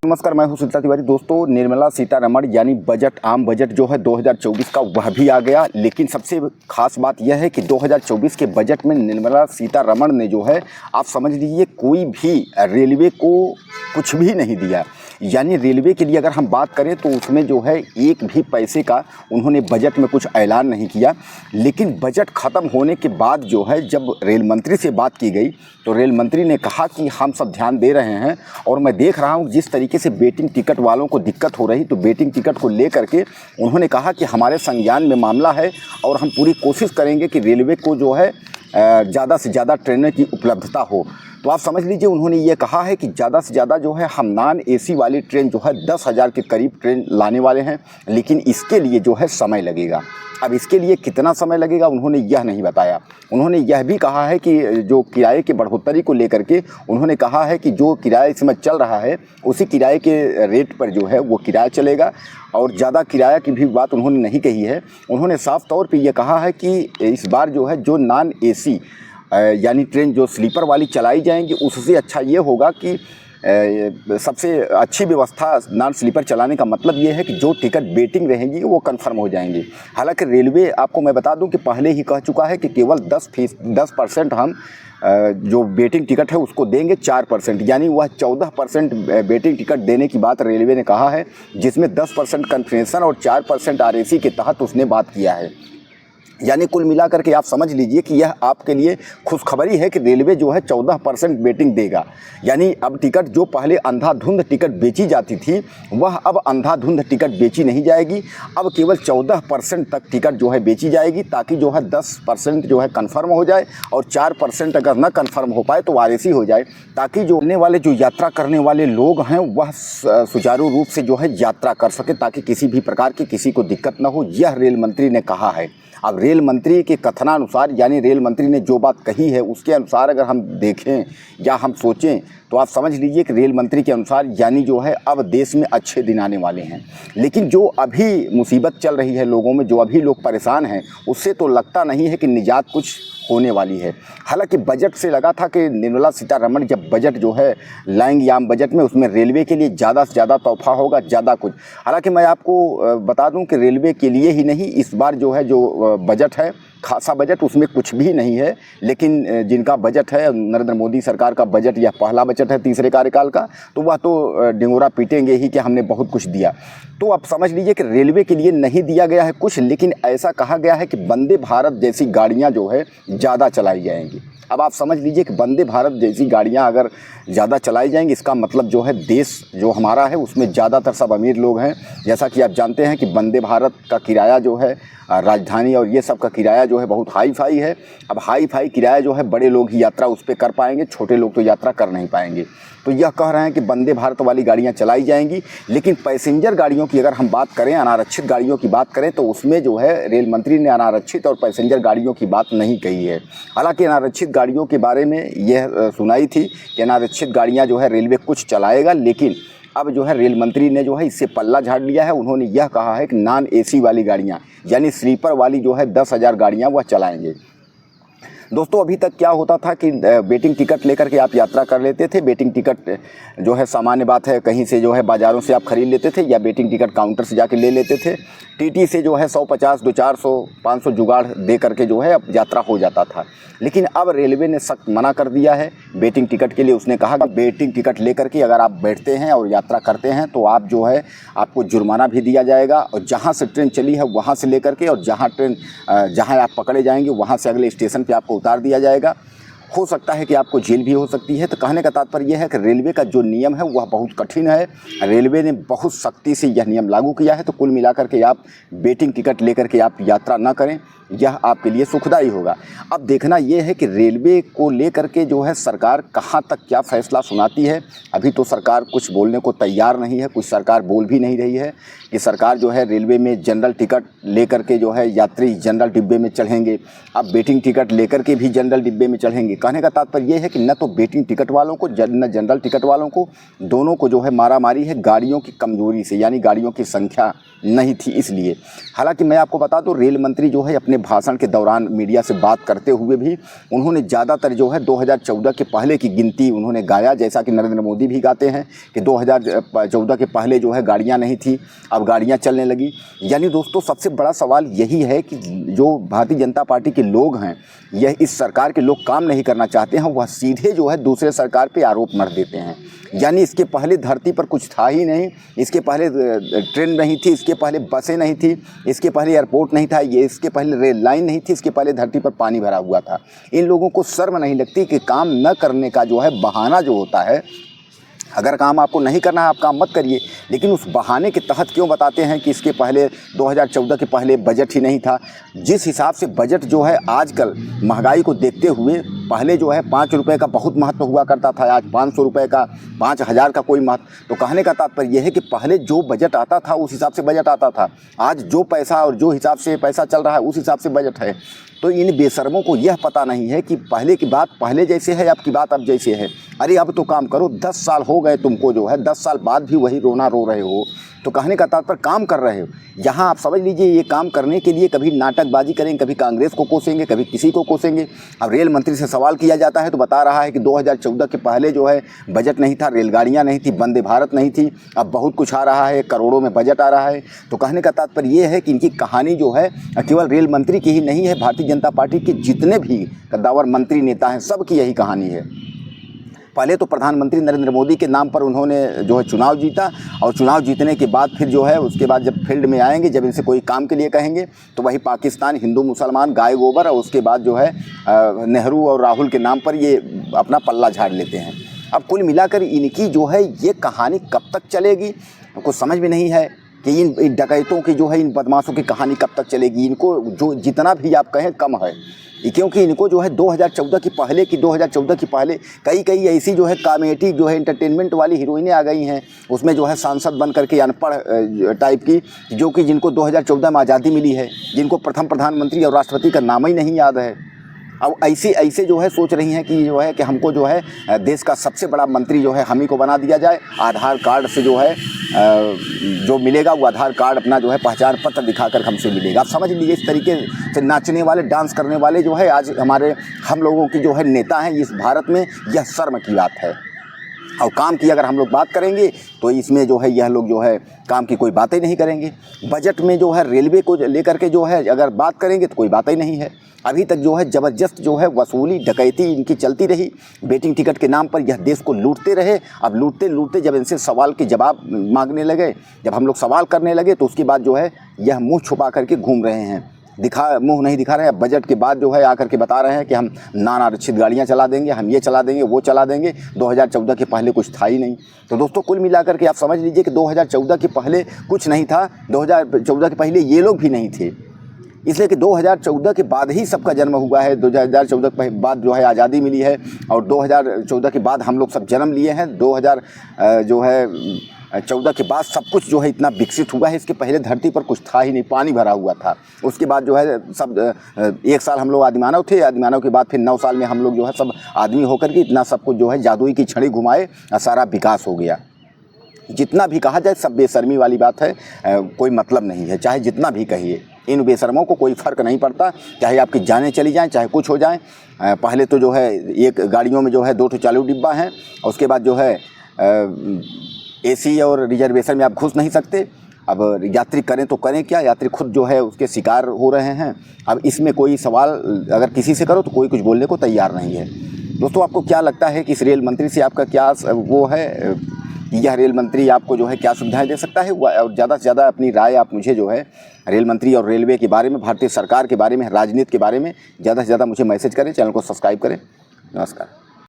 नमस्कार, मैं हूं सुनीता तिवारी। दोस्तों, निर्मला सीतारमण यानी बजट, आम बजट जो है 2024 का वह भी आ गया। लेकिन सबसे खास बात यह है कि 2024 के बजट में निर्मला सीतारमण ने जो है, आप समझ लीजिए, कोई भी रेलवे को कुछ भी नहीं दिया। यानी रेलवे के लिए अगर हम बात करें तो उसमें जो है एक भी पैसे का उन्होंने बजट में कुछ ऐलान नहीं किया। लेकिन बजट ख़त्म होने के बाद जो है, जब रेल मंत्री से बात की गई तो रेल मंत्री ने कहा कि हम सब ध्यान दे रहे हैं और मैं देख रहा हूं जिस तरीके से वेटिंग टिकट वालों को दिक्कत हो रही, तो वेटिंग टिकट को लेकर के उन्होंने कहा कि हमारे संज्ञान में मामला है और हम पूरी कोशिश करेंगे कि रेलवे को जो है ज़्यादा से ज़्यादा ट्रेनों की उपलब्धता हो। तो आप समझ लीजिए, उन्होंने ये कहा है कि ज़्यादा से ज़्यादा जो है हम नॉन एसी वाली ट्रेन जो है 10,000 के करीब ट्रेन लाने वाले हैं। लेकिन इसके लिए जो है समय लगेगा। अब इसके लिए कितना समय लगेगा उन्होंने यह नहीं बताया। उन्होंने यह भी कहा है कि जो किराए की बढ़ोतरी को लेकर के उन्होंने कहा है कि जो किराया इस समय चल रहा है उसी किराए के रेट पर जो है वो किराया चलेगा और ज़्यादा किराया की भी बात उन्होंने नहीं कही है। उन्होंने साफ तौर पे ये कहा है कि इस बार जो है जो नॉन एसी यानी ट्रेन जो स्लीपर वाली चलाई जाएंगी उससे अच्छा ये होगा कि सबसे अच्छी व्यवस्था नॉन स्लीपर चलाने का मतलब ये है कि जो टिकट वेटिंग रहेंगी वो कंफर्म हो जाएंगी। हालांकि रेलवे, आपको मैं बता दूं कि पहले ही कह चुका है कि केवल 10% हम जो वेटिंग टिकट है उसको देंगे, 4%, यानी वह 14% वेटिंग टिकट देने की बात रेलवे ने कहा है, जिसमें 10% कन्फेशन और 4% आरएसी के तहत उसने बात किया है। यानी कुल मिलाकर के आप समझ लीजिए कि यह आपके लिए खुशखबरी है कि रेलवे जो है 14% वेटिंग देगा। यानी अब टिकट जो पहले अंधाधुंध टिकट बेची जाती थी वह अब अंधाधुंध टिकट बेची नहीं जाएगी। अब केवल 14% तक टिकट जो है बेची जाएगी, ताकि जो है 10% जो है कन्फर्म हो जाए और 4% अगर न कन्फर्म हो पाए तो आरएसी हो जाए, ताकि जो आने वाले जो यात्रा करने वाले लोग हैं वह सुचारू रूप से जो है यात्रा कर सके, ताकि किसी भी प्रकार की किसी को दिक्कत न हो। यह रेल मंत्री ने कहा है। अब रेल मंत्री के कथनानुसार, यानी रेल मंत्री ने जो बात कही है उसके अनुसार अगर हम देखें या हम सोचें तो आप समझ लीजिए कि रेल मंत्री के अनुसार यानी जो है अब देश में अच्छे दिन आने वाले हैं। लेकिन जो अभी मुसीबत चल रही है लोगों में, जो अभी लोग परेशान हैं, उससे तो लगता नहीं है कि निजात कुछ होने वाली है। हालांकि बजट से लगा था कि निर्मला सीतारमण जब बजट जो है लाएंगी आम बजट में, उसमें रेलवे के लिए ज़्यादा से ज़्यादा तोहफा होगा, ज़्यादा कुछ। हालांकि मैं आपको बता दूं कि रेलवे के लिए ही नहीं, इस बार जो है जो बजट है, खासा बजट, उसमें कुछ भी नहीं है। लेकिन जिनका बजट है, नरेंद्र मोदी सरकार का बजट, यह पहला बजट है तीसरे कार्यकाल का, तो वह तो डिंगोरा पीटेंगे ही कि हमने बहुत कुछ दिया। तो आप समझ लीजिए कि रेलवे के लिए नहीं दिया गया है कुछ, लेकिन ऐसा कहा गया है कि वंदे भारत जैसी गाड़ियाँ जो है ज़्यादा चलाई जाएंगी। अब आप समझ लीजिए कि वंदे भारत जैसी गाड़ियां अगर ज़्यादा चलाई जाएंगी, इसका मतलब जो है देश जो हमारा है उसमें ज़्यादातर सब अमीर लोग हैं। जैसा कि आप जानते हैं कि वंदे भारत का किराया जो है, राजधानी और ये सब का किराया जो है बहुत हाई फाई है। अब हाई फाई किराया जो है बड़े लोग ही यात्रा उस पर कर पाएंगे, छोटे लोग तो यात्रा कर नहीं पाएंगे। तो यह कह रहे हैं कि वंदे भारत वाली गाड़ियां चलाई जाएंगी। लेकिन पैसेंजर गाड़ियों की अगर हम बात करें, अनारक्षित गाड़ियों की बात करें, तो उसमें जो है रेल मंत्री ने अनारक्षित और पैसेंजर गाड़ियों की बात नहीं कही है। हालांकि अनारक्षित गाड़ियों के बारे में यह सुनाई थी कि अनारक्षित गाड़ियाँ जो है रेलवे कुछ चलाएगा, लेकिन अब जो है रेल मंत्री ने जो है इससे पल्ला झाड़ लिया है। उन्होंने यह कहा है कि नॉन एसी वाली गाड़ियाँ यानी स्लीपर वाली जो है 10,000 गाड़ियाँ वह चलाएंगे। दोस्तों, अभी तक क्या होता था कि वेटिंग टिकट लेकर के आप यात्रा कर लेते थे। वेटिंग टिकट जो है सामान्य बात है, कहीं से जो है बाज़ारों से आप खरीद लेते थे या वेटिंग टिकट काउंटर से जाके ले लेते थे। टीटी से जो है 150, 200, 400, 500 जुगाड़ दे करके जो है अब यात्रा हो जाता था। लेकिन अब रेलवे ने सख्त मना कर दिया है वेटिंग टिकट के लिए। उसने कहा कि वेटिंग टिकट लेकर के अगर आप बैठते हैं और यात्रा करते हैं तो आप जो है आपको जुर्माना भी दिया जाएगा, और जहाँ से ट्रेन चली है वहाँ से लेकर के और जहाँ आप पकड़े जाएंगे वहाँ से अगले स्टेशन पर आपको उतार दिया जाएगा। हो सकता है कि आपको जेल भी हो सकती है। तो कहने का तात्पर्य यह है कि रेलवे का जो नियम है वह बहुत कठिन है। रेलवे ने बहुत सख्ती से यह नियम लागू किया है। तो कुल मिलाकर के आप वेटिंग टिकट लेकर के आप यात्रा ना करें, यह आपके लिए सुखदायी होगा। अब देखना यह है कि रेलवे को लेकर के जो है सरकार कहाँ तक क्या फैसला सुनाती है। अभी तो सरकार कुछ बोलने को तैयार नहीं है, कुछ सरकार बोल भी नहीं रही है कि सरकार जो है रेलवे में जनरल टिकट लेकर के जो है यात्री जनरल डिब्बे में चढ़ेंगे, अब वेटिंग टिकट लेकर के भी जनरल डिब्बे में चढ़ेंगे। कहने का तात्पर्य ये है कि न तो वेटिंग टिकट वालों को न जनरल टिकट वालों को, दोनों को जो है मारामारी है गाड़ियों की कमजोरी से, यानी गाड़ियों की संख्या नहीं थी इसलिए। हालांकि मैं आपको बता दूं, रेल मंत्री जो है अपने भाषण के दौरान मीडिया से बात करते हुए भी उन्होंने ज़्यादातर जो है 2014 के पहले की गिनती उन्होंने गाया, जैसा कि नरेंद्र मोदी भी गाते हैं कि 2014 के पहले जो है गाड़ियाँ नहीं थी, अब गाड़ियाँ चलने लगी। यानी दोस्तों सबसे बड़ा सवाल यही है कि जो भारतीय जनता पार्टी के लोग हैं, यह इस सरकार के लोग काम नहीं करना चाहते हैं, वह सीधे जो है दूसरे सरकार पे आरोप मर देते हैं। यानी इसके पहले धरती पर कुछ था ही नहीं, इसके पहले ट्रेन नहीं थी, इसके पहले बसें नहीं थी, इसके पहले एयरपोर्ट नहीं था, ये इसके पहले रेल लाइन नहीं थी, इसके पहले धरती पर पानी भरा हुआ था। इन लोगों को शर्म नहीं लगती कि काम न करने का जो है बहाना जो होता है, अगर काम आपको नहीं करना है आप काम मत करिए, लेकिन उस बहाने के तहत क्यों बताते हैं कि इसके पहले 2014 के पहले बजट ही नहीं था। जिस हिसाब से बजट जो है आजकल महंगाई को देखते हुए, पहले जो है 5 रुपये का बहुत महत्व हुआ करता था, आज 500 रुपये का, 5000 का कोई महत्व। तो कहने का तात्पर्य यह है कि पहले जो बजट आता था उस हिसाब से बजट आता था, आज जो पैसा और जो हिसाब से पैसा चल रहा है उस हिसाब से बजट है। तो इन बेशर्मों को यह पता नहीं है कि पहले की बात पहले जैसे है, अब की बात अब जैसे है। अरे अब तो काम करो, 10 साल हो गए तुमको जो है, 10 साल बाद भी वही रोना रो रहे हो। तो कहने का तात्पर्य काम कर रहे हो। यहाँ आप समझ लीजिए, ये काम करने के लिए कभी नाटकबाजी करेंगे, कभी कांग्रेस को कोसेंगे, कभी किसी को कोसेंगे। अब रेल मंत्री से सवाल किया जाता है तो बता रहा है कि 2014 के पहले जो है बजट नहीं था, रेलगाड़ियाँ नहीं थी, वंदे भारत नहीं थी, अब बहुत कुछ आ रहा है, करोड़ों में बजट आ रहा है। तो कहने का तात्पर्य ये है कि इनकी कहानी जो है केवल रेल मंत्री की ही नहीं है, भारतीय जनता पार्टी के जितने भी कद्दावर मंत्री नेता हैं सबकी यही कहानी है। पहले तो प्रधानमंत्री नरेंद्र मोदी के नाम पर उन्होंने जो है चुनाव जीता, और चुनाव जीतने के बाद फिर जो है उसके बाद जब फील्ड में आएंगे, जब इनसे कोई काम के लिए कहेंगे तो वही पाकिस्तान, हिंदू मुसलमान, गाय गोबर, और उसके बाद जो है नेहरू और राहुल के नाम पर ये अपना पल्ला झाड़ लेते हैं। अब कुल मिलाकर इनकी जो है ये कहानी कब तक चलेगी कुछ समझ में नहीं है कि इन डकैतों की जो है, इन बदमाशों की कहानी कब तक चलेगी। इनको जो जितना भी आप कहें कम है, क्योंकि इनको जो है 2014 की पहले कई ऐसी जो है कॉमेडी जो है एंटरटेनमेंट वाली हीरोइनें आ गई हैं, उसमें जो है सांसद बन करके अनपढ़ टाइप की, जो कि जिनको 2014 में आज़ादी मिली है, जिनको प्रथम प्रधानमंत्री और राष्ट्रपति का नाम ही नहीं याद है। अब ऐसे जो है सोच रही हैं कि जो है कि हमको जो है देश का सबसे बड़ा मंत्री जो है हम ही को बना दिया जाए। आधार कार्ड से जो है जो मिलेगा वो आधार कार्ड अपना जो है पहचान पत्र दिखाकर हमसे मिलेगा। आप समझ लीजिए, इस तरीके से नाचने वाले, डांस करने वाले जो है आज हम लोगों की जो है नेता हैं इस भारत में, यह शर्म की बात है। और काम की अगर हम लोग बात करेंगे तो इसमें जो है यह लोग जो है काम की कोई बातें नहीं करेंगे। बजट में जो है रेलवे को लेकर के जो है अगर बात करेंगे तो कोई बात ही नहीं है। अभी तक जो है ज़बरदस्त जो है वसूली डकैती इनकी चलती रही, वेटिंग टिकट के नाम पर यह देश को लूटते रहे। अब लूटते लूटते जब इनसे सवाल के जवाब मांगने लगे, जब हम लोग सवाल करने लगे, तो उसके बाद जो है यह मुँह छुपा करके घूम रहे हैं, मुंह नहीं दिखा रहे हैं। बजट के बाद जो है आकर के बता रहे हैं कि हम नान आरक्षित गाड़ियाँ चला देंगे, हम ये चला देंगे, वो चला देंगे। 2014 के पहले कुछ था ही नहीं। तो दोस्तों कुल मिलाकर के आप समझ लीजिए कि 2014 के पहले कुछ नहीं था, 2014 के पहले ये लोग भी नहीं थे। इसलिए कि 2014 के बाद ही सबका जन्म हुआ है। 2014 के बाद जो है आज़ादी मिली है, और 2014 के बाद हम लोग सब जन्म लिए हैं। 2014 के बाद सब कुछ जो है इतना विकसित हुआ है। इसके पहले धरती पर कुछ था ही नहीं, पानी भरा हुआ था। उसके बाद जो है सब 1 साल हम लोग आदिमानव थे, आदिमानव के बाद फिर 9 साल में हम लोग जो है सब आदमी होकर के इतना सब कुछ जो है जादुई की छड़ी घुमाए और सारा विकास हो गया। जितना भी कहा जाए सब बेशर्मी वाली बात है, कोई मतलब नहीं है। चाहे जितना भी कहिए, इन बेशर्मों को कोई फ़र्क नहीं पड़ता, चाहे आपकी जानें चली जाएं, चाहे कुछ हो जाए। पहले तो जो है एक गाड़ियों में जो है 2 चालू डिब्बा हैं, और उसके बाद जो है एसी और रिजर्वेशन में आप घुस नहीं सकते। अब यात्री करें तो करें क्या, यात्री खुद जो है उसके शिकार हो रहे हैं। अब इसमें कोई सवाल अगर किसी से करो तो कोई कुछ बोलने को तैयार नहीं है। दोस्तों आपको क्या लगता है कि इस रेल मंत्री से आपका क्या वो है, यह रेल मंत्री आपको जो है क्या सुविधाएं दे सकता है? और ज़्यादा से ज़्यादा अपनी राय आप मुझे जो है रेल मंत्री और रेलवे के बारे में, भारतीय सरकार के बारे में, राजनीति के बारे में ज़्यादा से ज़्यादा मुझे मैसेज करें। चैनल को सब्सक्राइब करें। नमस्कार।